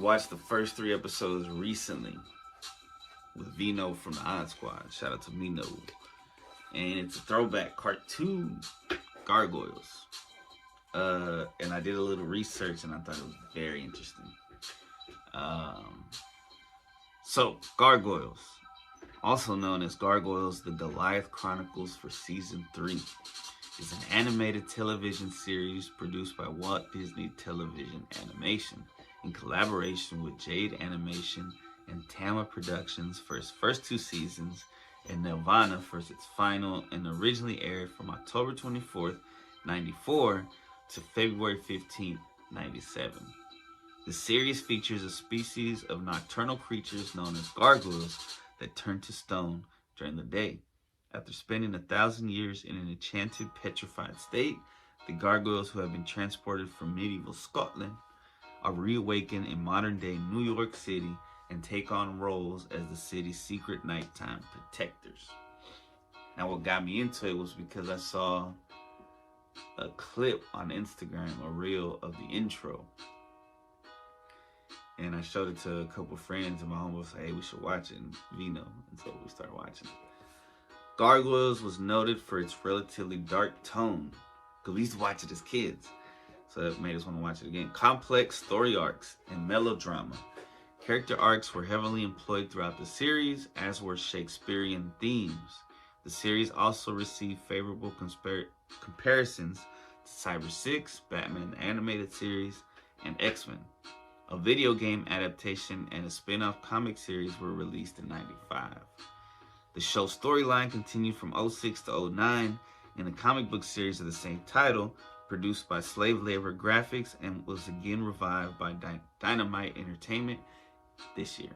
watched the first 3 episodes recently with Vino from the Odd Squad. Shout out to Vino. And it's a throwback cartoon, Gargoyles. And I did a little research and I thought it was very interesting. So, Gargoyles, also known as Gargoyles, the Goliath Chronicles for Season 3, is an animated television series produced by Walt Disney Television Animation in collaboration with Jade Animation and Tama Productions for its first 2 seasons, and Nelvana for its final, and originally aired from October 24th, 94 to February 15th, 97. The series features a species of nocturnal creatures known as gargoyles that turn to stone during the day. After spending 1,000 years in an enchanted, petrified state, the gargoyles, who have been transported from medieval Scotland, are reawakened in modern-day New York City and take on roles as the city's secret nighttime protectors. Now, what got me into it was because I saw a clip on Instagram, a reel of the intro. And I showed it to a couple friends, and my homie said, hey, we should watch it, and Vino. And so we started watching it. Gargoyles was noted for its relatively dark tone, because we used to watch it as kids. So that made us want to watch it again. Complex story arcs and melodrama. Character arcs were heavily employed throughout the series, as were Shakespearean themes. The series also received favorable comparisons to Cyber 6, Batman the Animated Series, and X-Men. A video game adaptation and a spin-off comic series were released in '95. The show's storyline continued from '06 to '09 in a comic book series of the same title, produced by Slave Labor Graphics, and was again revived by Dynamite Entertainment this year.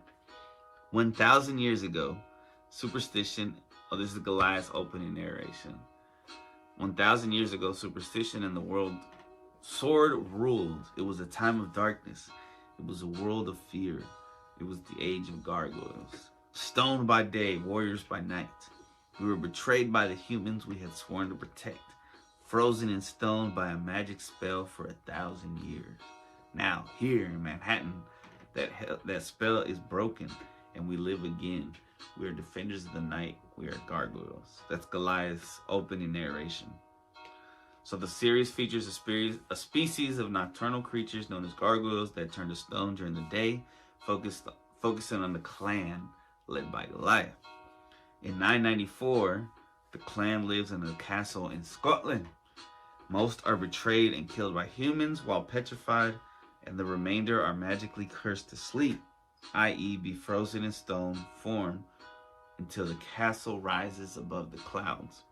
1,000 years ago, superstition... Oh, this is Goliath's opening narration. 1,000 years ago, superstition and the world sword ruled. It was a time of darkness. It was a world of fear. It was the age of gargoyles. Stone by day, warriors by night. We were betrayed by the humans we had sworn to protect, frozen in stone by a magic spell for 1,000 years. Now, here in Manhattan, that spell is broken, and we live again. We are defenders of the night. We are gargoyles. That's Goliath's opening narration. So the series features a species of nocturnal creatures known as gargoyles that turn to stone during the day, focusing on the clan led by Goliath. In 994, the clan lives in a castle in Scotland. Most are betrayed and killed by humans while petrified, and the remainder are magically cursed to sleep, i.e. be frozen in stone form until the castle rises above the clouds.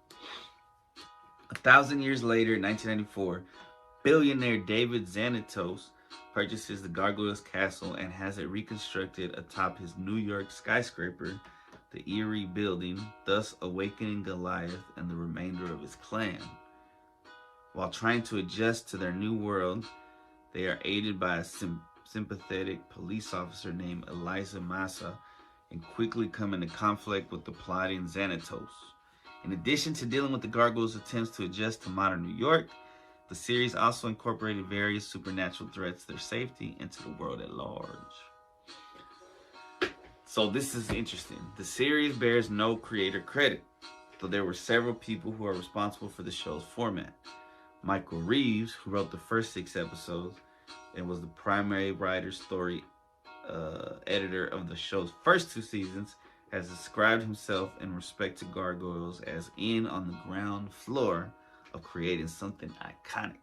1,000 years later, in 1994, billionaire David Xanatos purchases the Gargoyles Castle and has it reconstructed atop his New York skyscraper, the Erie Building, thus awakening Goliath and the remainder of his clan. While trying to adjust to their new world, they are aided by a sympathetic police officer named Eliza Massa and quickly come into conflict with the plotting Xanatos. In addition to dealing with the Gargoyles' attempts to adjust to modern New York, the series also incorporated various supernatural threats to their safety into the world at large. So this is interesting. The series bears no creator credit, though there were several people who are responsible for the show's format. Michael Reeves, who wrote the first 6 episodes and was the primary writer, story editor of the show's first 2 seasons, has described himself in respect to Gargoyles as in on the ground floor of creating something iconic.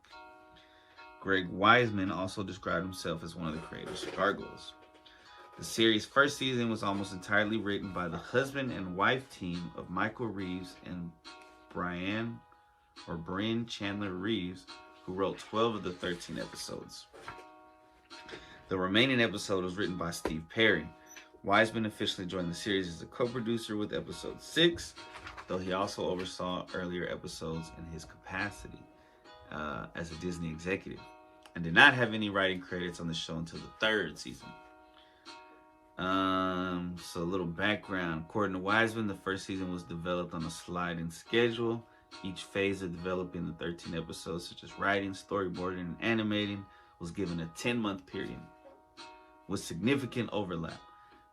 Greg Wiseman also described himself as one of the creators of Gargoyles. The series' first season was almost entirely written by the husband and wife team of Michael Reeves and Bryn Chandler Reeves, who wrote 12 of the 13 episodes. The remaining episode was written by Steve Perry. Wiseman officially joined the series as a co-producer with episode 6, though he also oversaw earlier episodes in his capacity as a Disney executive, and did not have any writing credits on the show until the 3rd season. So a little background. According to Wiseman, the first season was developed on a sliding schedule. Each phase of developing the 13 episodes, such as writing, storyboarding, and animating, was given a 10-month period. with significant overlap.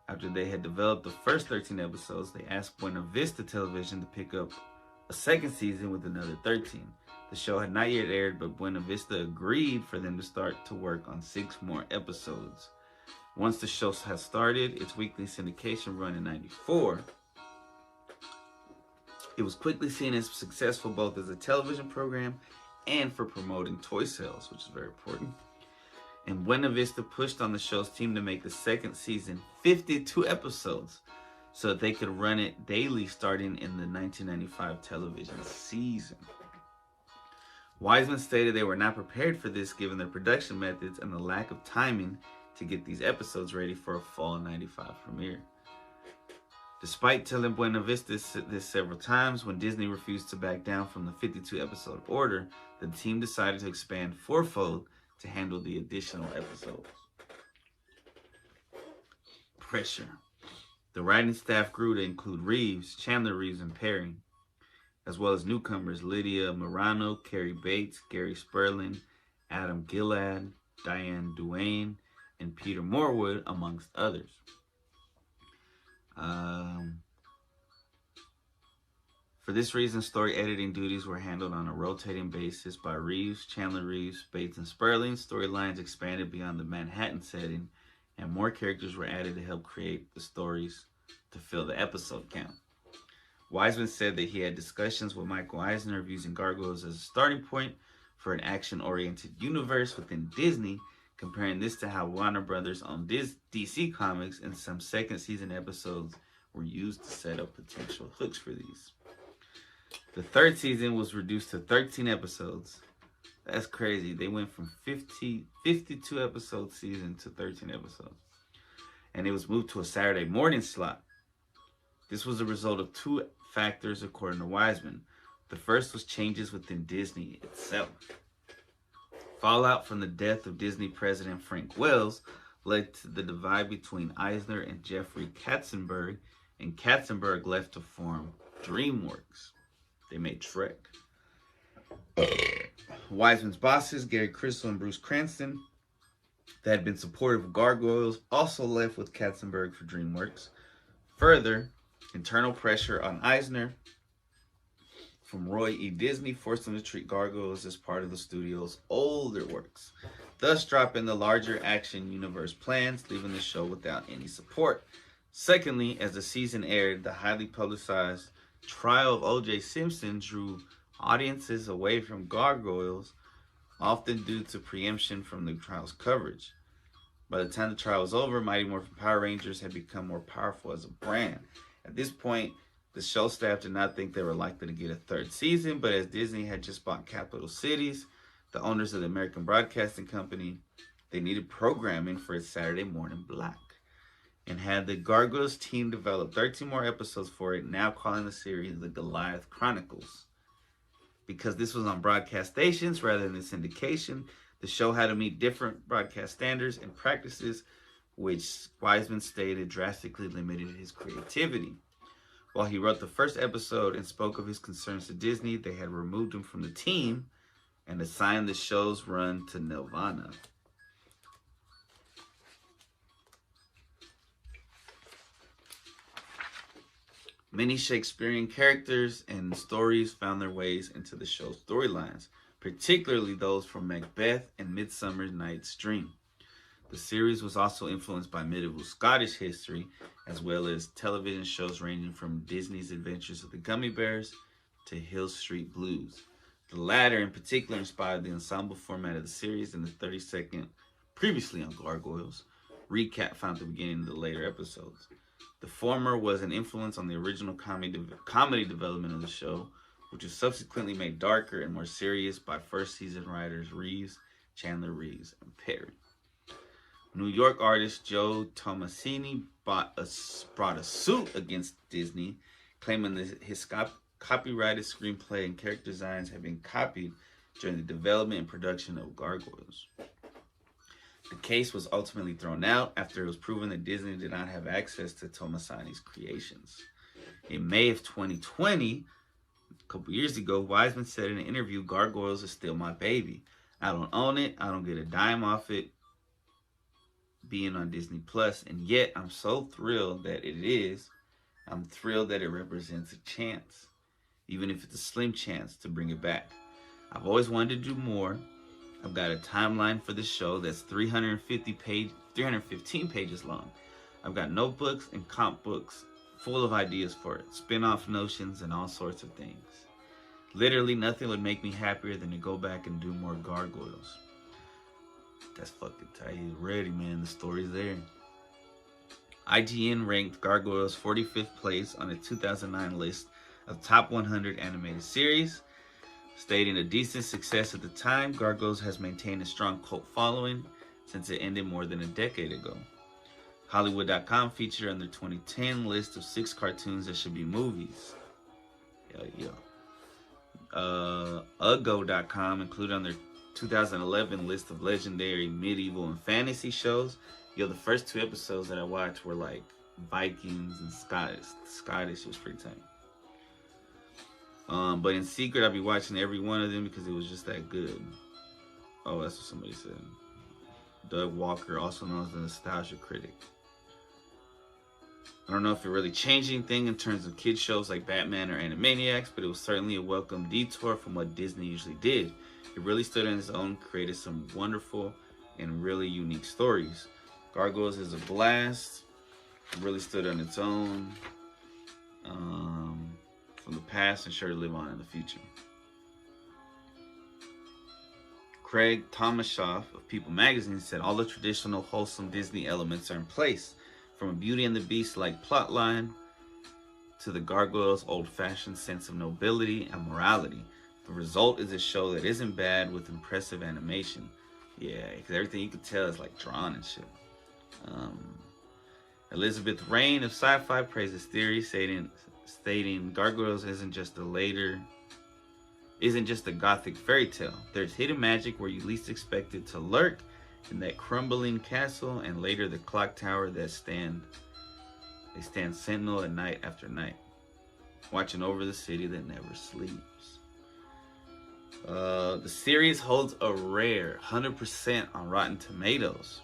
After they had developed the first 13 episodes, they asked Buena Vista Television to pick up a second season with another 13. The show had not yet aired, but Buena Vista agreed for them to start to work on 6 more episodes. Once the show had started its weekly syndication run in '94, it was quickly seen as successful both as a television program and for promoting toy sales, which is very important. And Buena Vista pushed on the show's team to make the second season 52 episodes so that they could run it daily starting in the 1995 television season. Wiseman stated they were not prepared for this given their production methods and the lack of timing to get these episodes ready for a fall '95 premiere. Despite telling Buena Vista this several times, when Disney refused to back down from the 52 episode order, the team decided to expand fourfold to handle the additional episodes. Pressure. The writing staff grew to include Reeves, Chandler Reeves, and Perry, as well as newcomers Lydia Morano, Carrie Bates, Gary Sperling, Adam Gilad, Diane Duane, and Peter Morwood, amongst others. For this reason, story editing duties were handled on a rotating basis by Reeves, Chandler Reeves, Bates, and Sperling. Storylines expanded beyond the Manhattan setting, and more characters were added to help create the stories to fill the episode count. Wiseman said that he had discussions with Michael Eisner of using Gargoyles as a starting point for an action-oriented universe within Disney, comparing this to how Warner Brothers owned DC Comics, and some second season episodes were used to set up potential hooks for these. The third season was reduced to 13 episodes. That's crazy. They went from 52 episode season to 13 episodes. And it was moved to a Saturday morning slot. This was a result of 2 factors according to Wiseman. The first was changes within Disney itself. Fallout from the death of Disney president Frank Wells led to the divide between Eisner and Jeffrey Katzenberg, and Katzenberg left to form DreamWorks. They made Shrek. Wiseman's bosses, Gary Crystal and Bruce Cranston, that had been supportive of Gargoyles, also left with Katzenberg for DreamWorks. Further, internal pressure on Eisner from Roy E. Disney forced him to treat Gargoyles as part of the studio's older works, thus dropping the larger action universe plans, leaving the show without any support. Secondly, as the season aired, the highly publicized trial of O.J. Simpson drew audiences away from Gargoyles, often due to preemption from the trial's coverage. By the time the trial was over, Mighty Morphin Power Rangers had become more powerful as a brand. At this point, the show staff did not think they were likely to get a third season, but as Disney had just bought Capital Cities, the owners of the American Broadcasting Company, they needed programming for its Saturday morning block, and had the Gargoyles team develop 13 more episodes for it, now calling the series the Goliath Chronicles. Because this was on broadcast stations rather than syndication, the show had to meet different broadcast standards and practices, which Wiseman stated drastically limited his creativity. While he wrote the first episode and spoke of his concerns to Disney, they had removed him from the team and assigned the show's run to Nelvana. Many Shakespearean characters and stories found their ways into the show's storylines, particularly those from Macbeth and Midsummer Night's Dream. The series was also influenced by medieval Scottish history, as well as television shows ranging from Disney's Adventures of the Gummy Bears to Hill Street Blues. The latter in particular inspired the ensemble format of the series, and the 30-second, previously on Gargoyles, recap found at the beginning of the later episodes. The former was an influence on the original comedy development of the show, which was subsequently made darker and more serious by first season writers Reeves, Chandler Reeves, and Perry. New York artist Joe Tomasini brought a suit against Disney, claiming that his copyrighted screenplay and character designs had been copied during the development and production of Gargoyles. The case was ultimately thrown out after it was proven that Disney did not have access to Tomasini's creations. In May of 2020, a couple years ago, Wiseman said in an interview, "Gargoyles is still my baby. I don't own it. I don't get a dime off it. being on Disney Plus, and yet I'm so thrilled that it is. I'm thrilled that it represents a chance, even if it's a slim chance, to bring it back. I've always wanted to do more. I've got a timeline for the show that's 315 pages long. I've got notebooks and comp books full of ideas for it, spin-off notions and all sorts of things. Literally nothing would make me happier than to go back and do more Gargoyles. That's fucking tight. He's ready, man. The story's there. IGN ranked Gargoyles 45th place on a 2009 list of top 100 animated series. Stating a decent success at the time, Gargoyles has maintained a strong cult following since it ended more than a decade ago. Hollywood.com featured on their 2010 list of 6 cartoons that should be movies. Hell yeah. Uggo.com included on their 2011 list of legendary medieval and fantasy shows. Yo, the first 2 episodes that I watched were like Vikings and Scottish. Scottish was pretty tight. But in secret, I'll be watching every one of them because it was just that good. Oh, that's what somebody said. Doug Walker, also known as the Nostalgia Critic. I don't know if it really changed anything in terms of kids shows like Batman or Animaniacs, but it was certainly a welcome detour from what Disney usually did. It really stood on its own, created some wonderful and really unique stories. Gargoyles is a blast. It really stood on its own from the past and sure to live on in the future. Craig Tomashoff of People magazine said all the traditional wholesome Disney elements are in place, from a Beauty and the Beast-like plotline to the Gargoyles' old-fashioned sense of nobility and morality. The result is a show that isn't bad with impressive animation. Yeah, because everything you can tell is like drawn and shit. Elizabeth Rain of Sci-Fi praises theory, stating Gargoyles isn't just a gothic fairy tale. There's hidden magic where you least expect it to lurk, in that crumbling castle and later the clock tower that stand sentinel at night after night, watching over the city that never sleeps. The series holds a rare 100% on Rotten Tomatoes.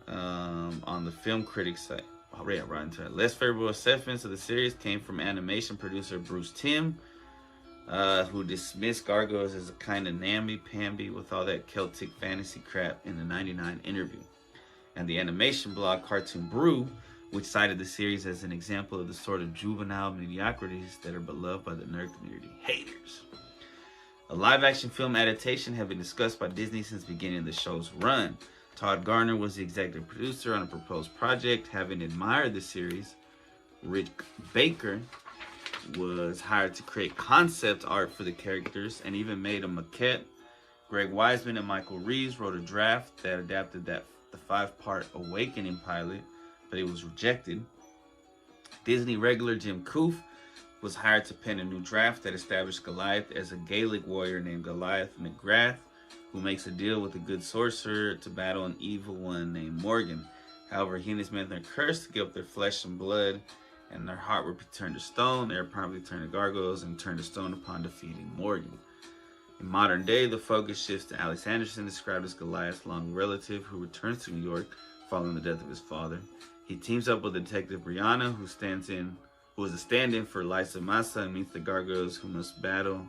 On the film critics site. Oh, yeah, Rotten Tomatoes. Less favorable assessments of the series came from animation producer Bruce Timm, who dismissed Gargoyles as a kind of namby-pamby with all that Celtic fantasy crap in the '99 interview. And the animation blog Cartoon Brew, which cited the series as an example of the sort of juvenile mediocrities that are beloved by the nerd community. Haters. A live-action film adaptation had been discussed by Disney since the beginning of the show's run. Todd Garner was the executive producer on a proposed project. Having admired the series, Rick Baker was hired to create concept art for the characters and even made a maquette. Greg Weisman and Michael Reeves wrote a draft that adapted the 5-part Awakening pilot, but it was rejected. Disney regular Jim Coof was hired to pen a new draft that established Goliath as a Gaelic warrior named Goliath McGrath, who makes a deal with a good sorcerer to battle an evil one named Morgan. However, he and his men are cursed to give up their flesh and blood, and their heart will be turned to stone. They are promptly turned to gargoyles and turned to stone upon defeating Morgan. In modern day, the focus shifts to Alex Anderson, described as Goliath's long relative who returns to New York following the death of his father. He teams up with Detective Brianna, who is a stand-in for Liza Massa, and meets the gargoyles who must battle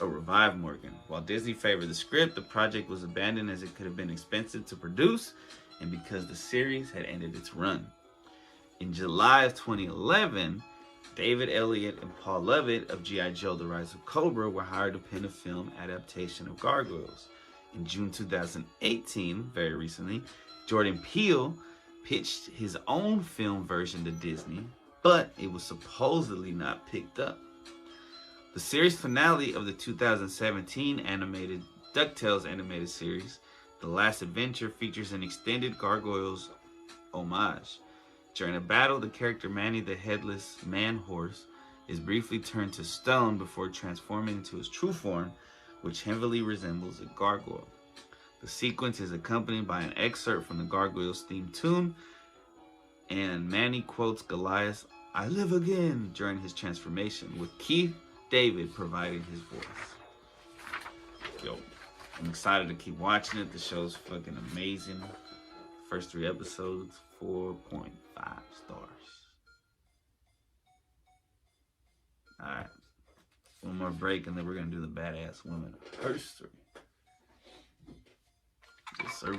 or revive Morgan. While Disney favored the script, the project was abandoned as it could have been expensive to produce and because the series had ended its run. In July of 2011, David Elliott and Paul Lovett of G.I. Joe: The Rise of Cobra were hired to pen a film adaptation of Gargoyles. In June 2018, very recently, Jordan Peele pitched his own film version to Disney, but it was supposedly not picked up. The series finale of the 2017 animated DuckTales animated series, The Last Adventure, features an extended Gargoyles homage. During a battle, the character Manny the Headless Man-Horse is briefly turned to stone before transforming into his true form, which heavily resembles a gargoyle. The sequence is accompanied by an excerpt from the Gargoyles theme tune, and Manny quotes Goliath's "I live again" during his transformation, with Keith David providing his voice. Yo, I'm excited to keep watching it. The show's fucking amazing. First 3 episodes, 4.5 stars. Alright. One more break and then we're gonna do the badass women history. Yes, sir.